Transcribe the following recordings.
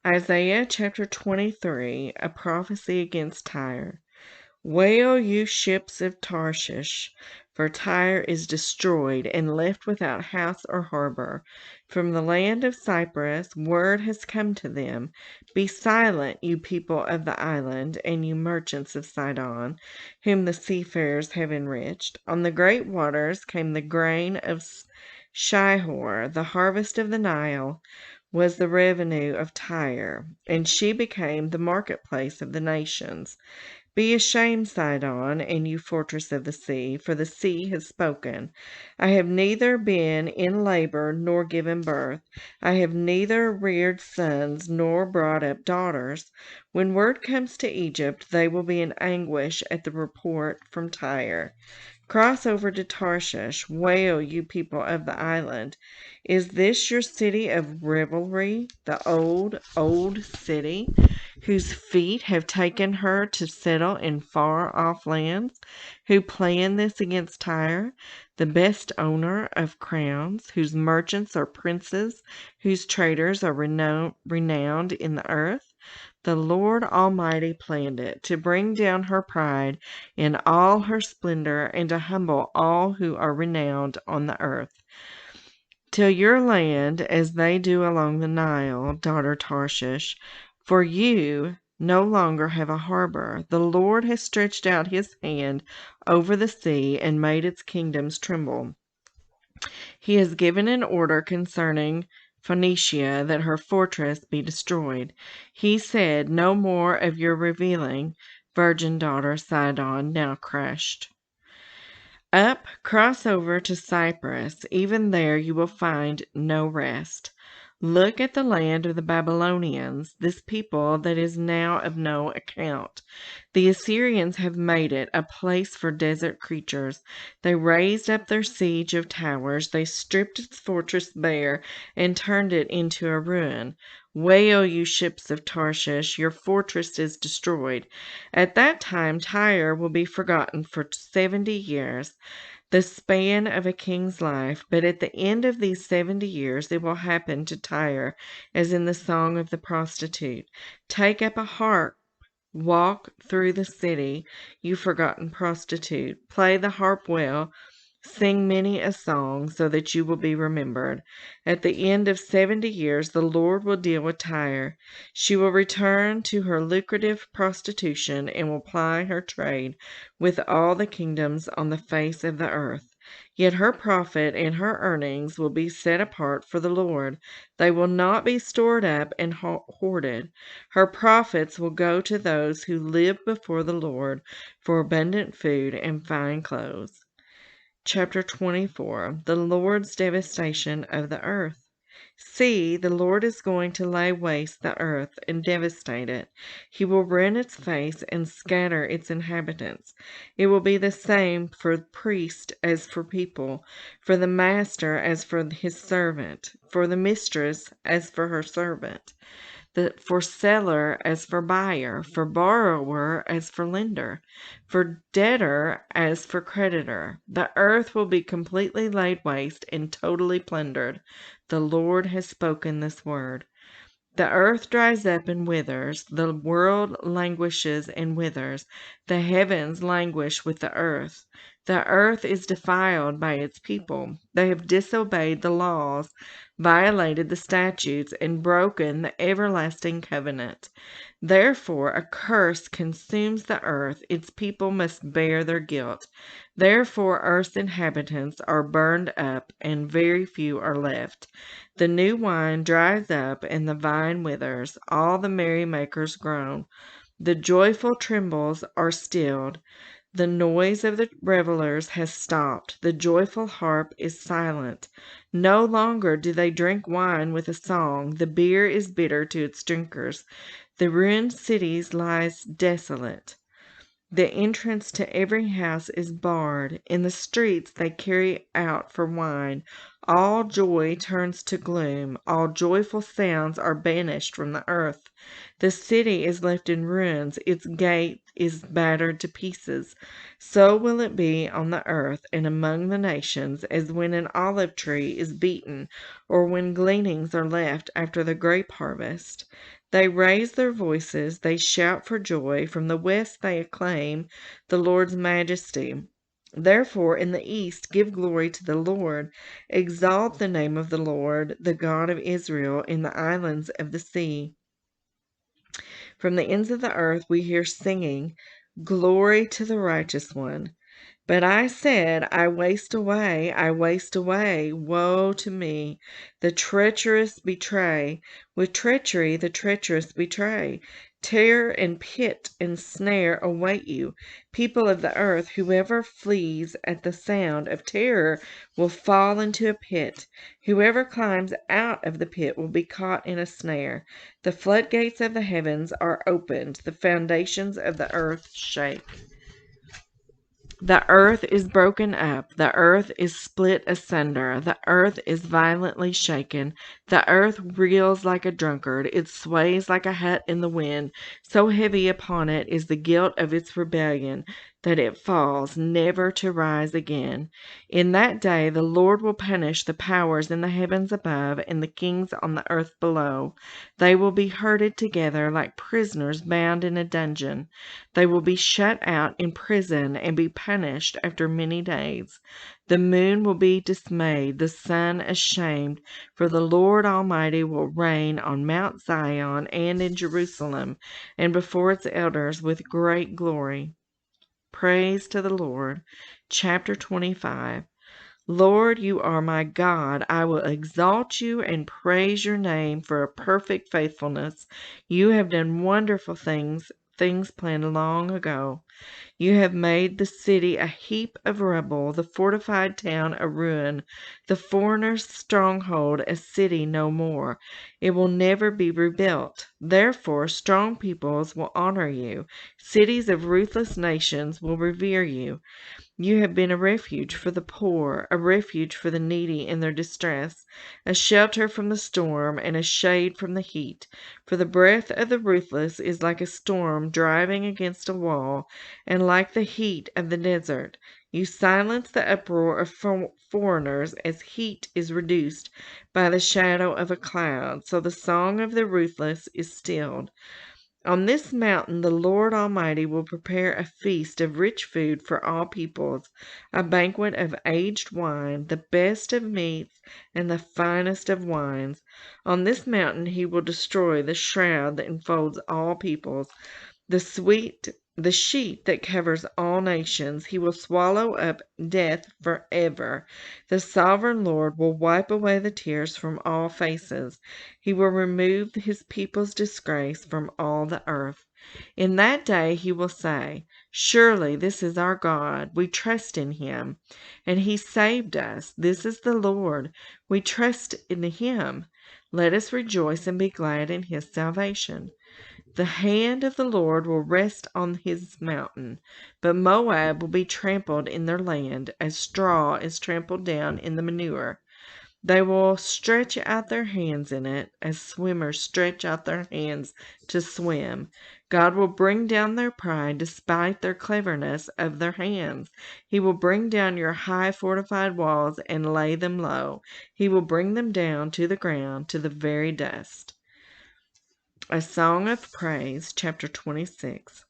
Isaiah chapter 23, a prophecy against Tyre. Wail, you ships of Tarshish, for Tyre is destroyed and left without house or harbor. From the land of Cyprus word has come to them, be silent, you people of the island, and you merchants of Sidon, whom the seafarers have enriched. On the great waters came the grain of Shihor, the harvest of the Nile was the revenue of Tyre, and she became the marketplace of the nations. Be ashamed, Sidon, and you fortress of the sea, for the sea has spoken. I have neither been in labor nor given birth. I have neither reared sons nor brought up daughters. When word comes to Egypt, they will be in anguish at the report from Tyre. Cross over to Tarshish, wail, you people of the island. Is this your city of revelry, the old, old city, whose feet have taken her to settle in far-off lands, who planned this against Tyre, the best owner of crowns, whose merchants are princes, whose traders are renowned in the earth? The Lord Almighty planned it, to bring down her pride in all her splendor, and to humble all who are renowned on the earth. Till your land, as they do along the Nile, daughter Tarshish, for you no longer have a harbor. The Lord has stretched out his hand over the sea and made its kingdoms tremble. He has given an order concerning Phoenicia, that her fortress be destroyed. He said, no more of your revealing, virgin daughter Sidon, now crushed. Up, cross over to Cyprus. Even there you will find no rest. Look at the land of the Babylonians, this people that is now of no account. The Assyrians have made it a place for desert creatures. They raised up their siege of towers. They stripped its fortress bare and turned it into a ruin. Wail, you ships of Tarshish, your fortress is destroyed. At that time Tyre will be forgotten for 70 years, the span of a king's life. But at the end of these 70 years it will happen to Tyre as in the song of the prostitute. Take up a harp, walk through the city, you forgotten prostitute. Play the harp well, sing many a song, so that you will be remembered. At the end of 70 years the Lord will deal with Tyre. She will return to her lucrative prostitution and will ply her trade with all the kingdoms on the face of the earth. Yet her profit and her earnings will be set apart for the Lord. They will not be stored up and hoarded. Her profits will go to those who live before the Lord for abundant food and fine clothes. Chapter 24, the Lord's devastation of the earth. See, the Lord is going to lay waste the earth and devastate it. He will rend its face and scatter its inhabitants. It will be the same for priest as for people, for the master as for his servant, for the mistress as for her servant, for seller as for buyer, for borrower as for lender, for debtor as for creditor. The earth will be completely laid waste and totally plundered. The Lord has spoken this word. The earth dries up and withers, the world languishes and withers, the heavens languish with the earth. The earth is defiled by its people. They have disobeyed the laws, violated the statutes, and broken the everlasting covenant. Therefore a curse consumes the earth, its people must bear their guilt. Therefore earth's inhabitants are burned up, and very few are left. The new wine dries up, and the vine withers. All the merrymakers groan. The joyful trembles are stilled. The noise of the revelers has stopped. The joyful harp is silent. No longer do they drink wine with a song. The beer is bitter to its drinkers. The ruined cities lies desolate. The entrance to every house is barred. In the streets they carry out for wine All joy turns to gloom. All joyful sounds are banished from the earth. The city is left in ruins. Its gate is battered to pieces. So will it be on the earth and among the nations, as when an olive tree is beaten, or when gleanings are left after the grape harvest. They raise their voices, they shout for joy. From the west they acclaim the Lord's majesty. Therefore, in the east, give glory to the Lord. Exalt the name of the Lord, the God of Israel, in the islands of the sea. From the ends of the earth we hear singing, glory to the righteous one. But I said, I waste away, woe to me. The treacherous betray, with treachery the treacherous betray. Terror and pit and snare await you. People of the earth, whoever flees at the sound of terror will fall into a pit. Whoever climbs out of the pit will be caught in a snare. The floodgates of the heavens are opened, the foundations of the earth shake. The earth is broken up, the earth is split asunder, the earth is violently shaken, the earth reels like a drunkard, it sways like a hat in the wind. So heavy upon it is the guilt of its rebellion, that it falls, never to rise again. In that day the Lord will punish the powers in the heavens above and the kings on the earth below. They will be herded together like prisoners bound in a dungeon. They will be shut out in prison and be punished after many days. The moon will be dismayed, the sun ashamed, for the Lord Almighty will reign on Mount Zion and in Jerusalem, and before its elders with great glory. Praise to the Lord. Chapter 25. Lord, you are my God. I will exalt you and praise your name for a perfect faithfulness. You have done wonderful things, things planned long ago. You have made the city a heap of rubble, the fortified town a ruin, the foreigner's stronghold a city no more. It will never be rebuilt. Therefore, strong peoples will honor you. Cities of ruthless nations will revere you. You have been a refuge for the poor, a refuge for the needy in their distress, a shelter from the storm, and a shade from the heat. For the breath of the ruthless is like a storm driving against a wall, and like the heat of the desert. You silence the uproar of foreigners as heat is reduced by the shadow of a cloud, so the song of the ruthless is stilled. On this mountain the Lord Almighty will prepare a feast of rich food for all peoples, a banquet of aged wine, the best of meats and the finest of wines. On this mountain he will destroy the shroud that enfolds all peoples, the sheet that covers all nations. He will swallow up death forever. The sovereign Lord will wipe away the tears from all faces. He will remove his people's disgrace from all the earth. In that day he will say, surely this is our God. We trust in him, and he saved us. This is the Lord. We trust in him. Let us rejoice and be glad in his salvation. The hand of the Lord will rest on his mountain, but Moab will be trampled in their land, as straw is trampled down in the manure. They will stretch out their hands in it, as swimmers stretch out their hands to swim. God will bring down their pride despite their cleverness of their hands. He will bring down your high fortified walls and lay them low. He will bring them down to the ground, to the very dust. A Song of Praise, chapter 26.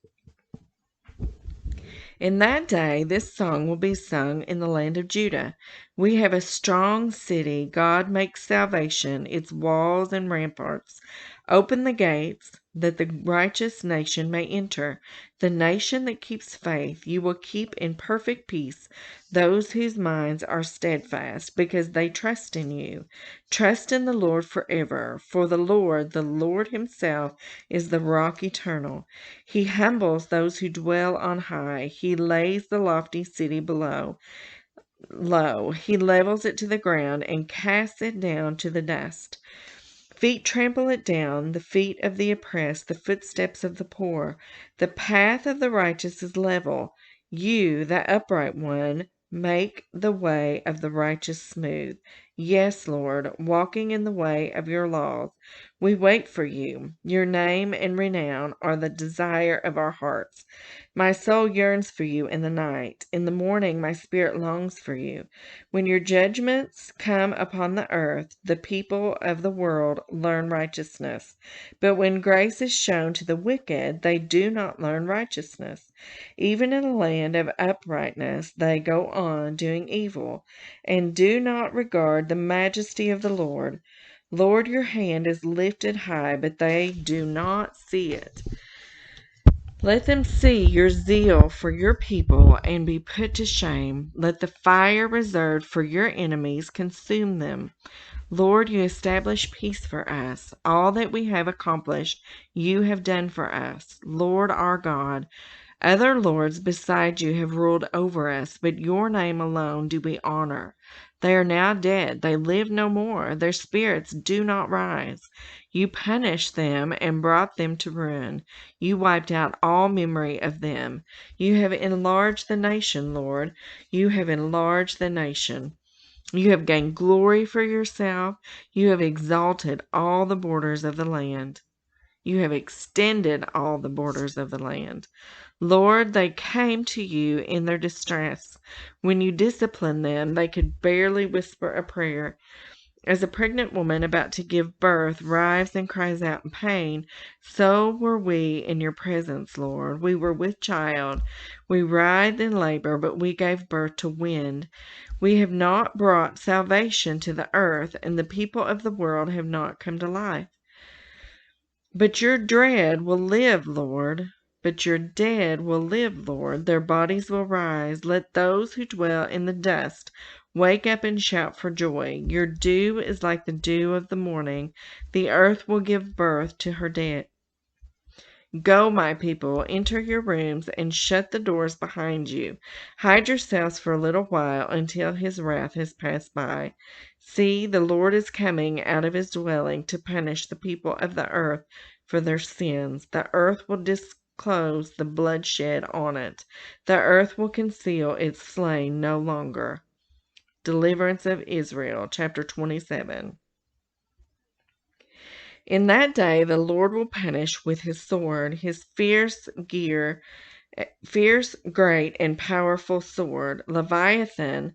In that day, this song will be sung in the land of Judah. We have a strong city. God makes salvation, its walls and ramparts. Open the gates, that the righteous nation may enter. The nation that keeps faith, you will keep in perfect peace those whose minds are steadfast, because they trust in you. Trust in the Lord forever, for the Lord himself, is the rock eternal. He humbles those who dwell on high. He lays the lofty city low. He levels it to the ground and casts it down to the dust. Feet trample it down, the feet of the oppressed, the footsteps of the poor. The path of the righteous is level. You, the upright one, make the way of the righteous smooth. Yes, Lord, walking in the way of your laws. We wait for you. Your name and renown are the desire of our hearts. My soul yearns for you in the night. In the morning, my spirit longs for you. When your judgments come upon the earth, the people of the world learn righteousness. But when grace is shown to the wicked, they do not learn righteousness. Even in a land of uprightness, they go on doing evil and do not regard the majesty of the Lord. Lord, your hand is lifted high, but they do not see it. Let them see your zeal for your people and be put to shame. Let the fire reserved for your enemies consume them. Lord, you establish peace for us. All that we have accomplished, you have done for us. Lord our God, other lords beside you have ruled over us, but your name alone do we honor. They are now dead. They live no more. Their spirits do not rise. You punished them and brought them to ruin. You wiped out all memory of them. You have enlarged the nation, Lord. You have enlarged the nation. You have gained glory for yourself. You have exalted all the borders of the land. You have extended all the borders of the land. Lord, they came to you in their distress. When you disciplined them, they could barely whisper a prayer. As a pregnant woman about to give birth writhes and cries out in pain, so were we in your presence, Lord. We were with child. We writhed in labor, but we gave birth to wind. We have not brought salvation to the earth, and the people of the world have not come to life. But your dread will live, Lord. But your dead will live, Lord. Their bodies will rise. Let those who dwell in the dust wake up and shout for joy. Your dew is like the dew of the morning. The earth will give birth to her dead. Go, my people, enter your rooms and shut the doors behind you. Hide yourselves for a little while until his wrath has passed by. See, the Lord is coming out of his dwelling to punish the people of the earth for their sins. The earth will disclose the bloodshed on it. The earth will conceal its slain no longer. Deliverance of Israel, chapter 27. In that day the Lord will punish with his sword, his fierce, great, and powerful sword, Leviathan,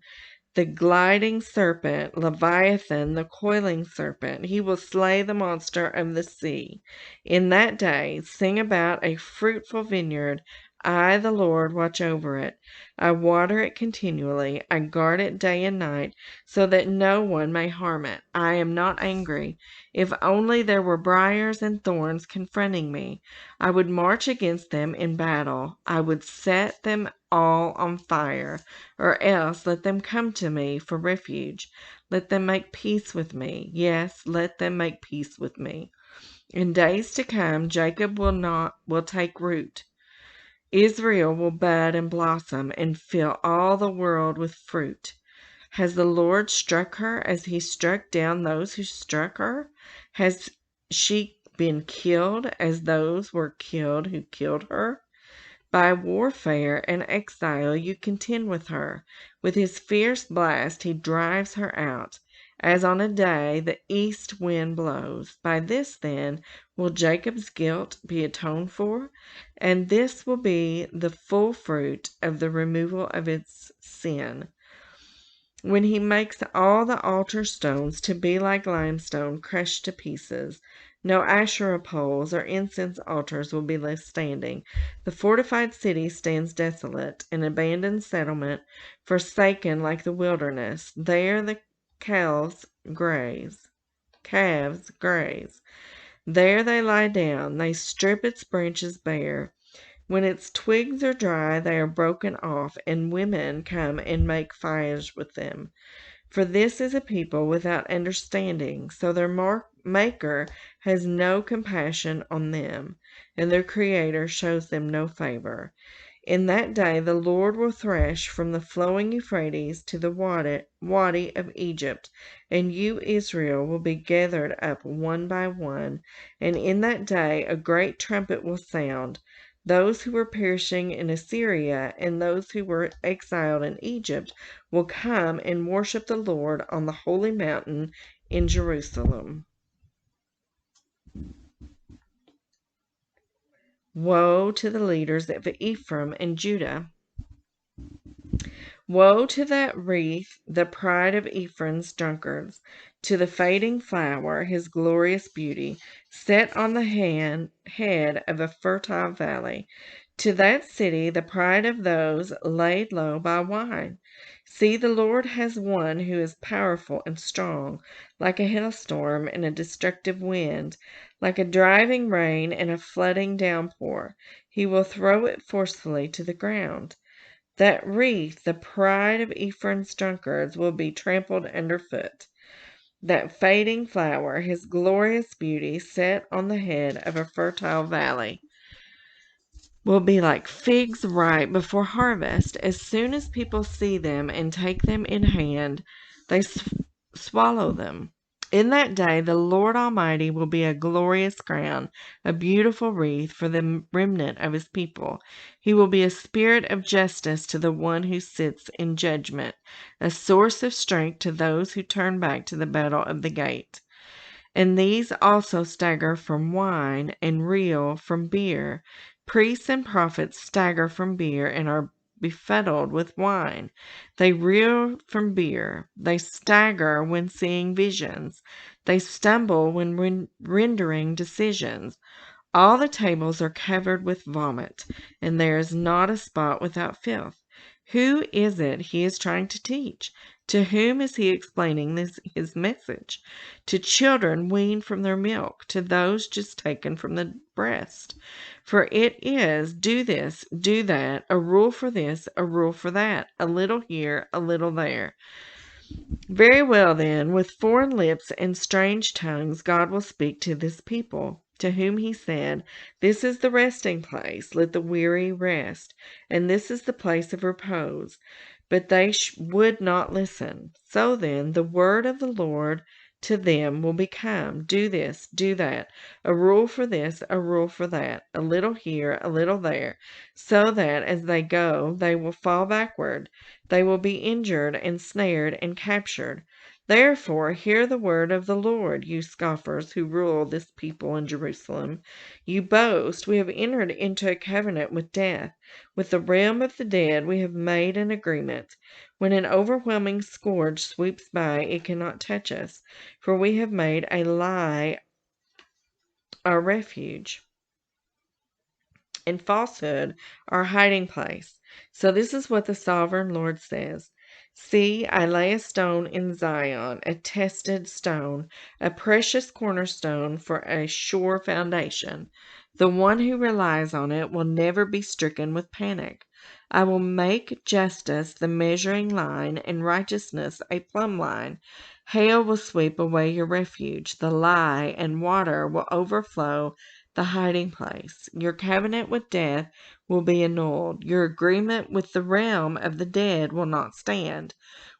the gliding serpent, Leviathan, the coiling serpent. He will slay the monster of the sea. In that day, sing about a fruitful vineyard. I, the Lord, watch over it. I water it continually. I guard it day and night, so that no one may harm it. I am not angry. If only there were briars and thorns confronting me, I would march against them in battle. I would set them all on fire, or else let them come to me for refuge. Let them make peace with me. Yes, let them make peace with me. In days to come, Jacob will take root. Israel will bud and blossom and fill all the world with fruit. Has the Lord struck her as he struck down those who struck her? Has she been killed as those were killed who killed her? By warfare and exile you contend with her. With his fierce blast he drives her out. As on a day the east wind blows. By this, then, will Jacob's guilt be atoned for, and this will be the full fruit of the removal of its sin. When he makes all the altar stones to be like limestone crushed to pieces, no Asherah poles or incense altars will be left standing. The fortified city stands desolate, an abandoned settlement, forsaken like the wilderness. There the calves graze. There they lie down. They strip its branches bare. When its twigs are dry, they are broken off, and women come and make fires with them. For this is a people without understanding, so their Maker has no compassion on them, and their Creator shows them no favor. In that day the Lord will thresh from the flowing Euphrates to the Wadi of Egypt, and you, Israel, will be gathered up one by one. And in that day a great trumpet will sound. those who were perishing in Assyria and those who were exiled in Egypt will come and worship the Lord on the holy mountain in Jerusalem. Woe to the leaders of Ephraim and Judah! Woe to that wreath, the pride of Ephraim's drunkards, to the fading flower, his glorious beauty, set on the head of a fertile valley, to that city, the pride of those laid low by wine. See, the Lord has one who is powerful and strong, like a hailstorm and a destructive wind, like a driving rain and a flooding downpour. He will throw it forcefully to the ground. That wreath, the pride of Ephraim's drunkards, will be trampled underfoot. That fading flower, his glorious beauty, set on the head of a fertile valley, will be like figs ripe before harvest. As soon as people see them and take them in hand, they swallow them. In that day, the Lord Almighty will be a glorious crown, a beautiful wreath for the remnant of his people. He will be a spirit of justice to the one who sits in judgment, a source of strength to those who turn back to the battle of the gate. And these also stagger from wine and reel from beer. Priests and prophets stagger from beer and are befuddled with wine. They reel from beer. They stagger when seeing visions. They stumble when rendering decisions. All the tables are covered with vomit, and there is not a spot without filth. Who is it he is trying to teach? To whom is he explaining his message? To children weaned from their milk, to those just taken from the breast. For it is, do this, do that, a rule for this, a rule for that, a little here, a little there. Very well, then, with foreign lips and strange tongues God will speak to this people, to whom he said, This is the resting place, let the weary rest, and this is the place of repose. But they would not listen. So then, the word of the Lord to them will become, do this, do that, a rule for this, a rule for that, a little here, a little there, so that as they go, they will fall backward. They will be injured and snared and captured. Therefore, hear the word of the Lord, you scoffers who rule this people in Jerusalem. You boast, we have entered into a covenant with death. With the realm of the dead we have made an agreement. When an overwhelming scourge sweeps by, it cannot touch us, for we have made a lie our refuge, and falsehood our hiding place. So this is what the sovereign Lord says. See, I lay a stone in Zion, a tested stone, a precious cornerstone for a sure foundation. The one who relies on it will never be stricken with panic. I will make justice the measuring line and righteousness a plumb line. Hail will sweep away your refuge. The lie and water will overflow the hiding place. Your covenant with death will be annulled. Your agreement with the realm of the dead will not stand.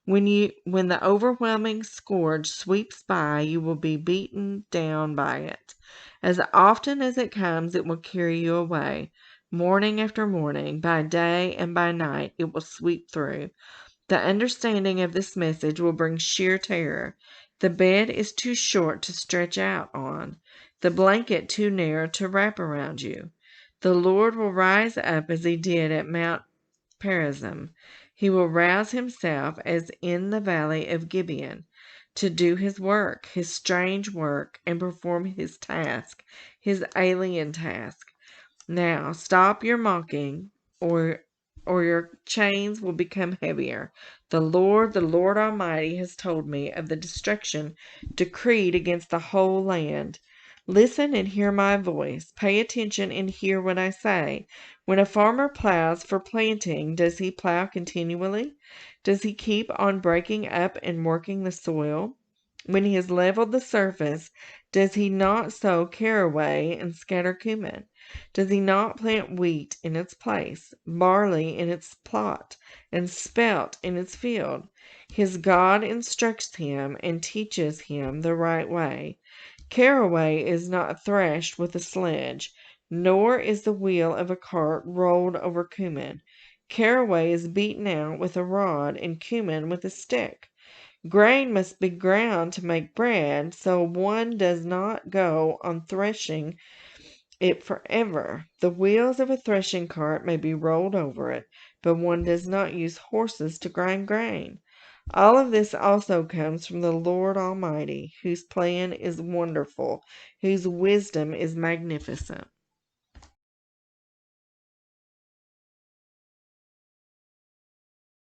When the overwhelming scourge sweeps by, you will be beaten down by it. As often as it comes, it will carry you away. Morning after morning, by day and by night, it will sweep through. The understanding of this message will bring sheer terror. The bed is too short to stretch out on, the blanket too narrow to wrap around you. The Lord will rise up as he did at Mount Perazim. He will rouse himself as in the valley of Gibeon, to do his work, his strange work, and perform his task, his alien task. Now stop your mocking, or your chains will become heavier. The Lord Almighty, has told me of the destruction decreed against the whole land. Listen and hear my voice. Pay attention and hear what I say. When a farmer plows for planting, does he plow continually? Does he keep on breaking up and working the soil? When he has leveled the surface, does he not sow caraway and scatter cumin? Does he not plant wheat in its place, barley in its plot, and spelt in its field? His God instructs him and teaches him the right way. Caraway is not threshed with a sledge, nor is the wheel of a cart rolled over cumin. Caraway is beaten out with a rod, and cumin with a stick. Grain must be ground to make bread, so one does not go on threshing it forever. The wheels of a threshing cart may be rolled over it, but one does not use horses to grind grain. All of this also comes from the Lord Almighty, whose plan is wonderful, whose wisdom is magnificent.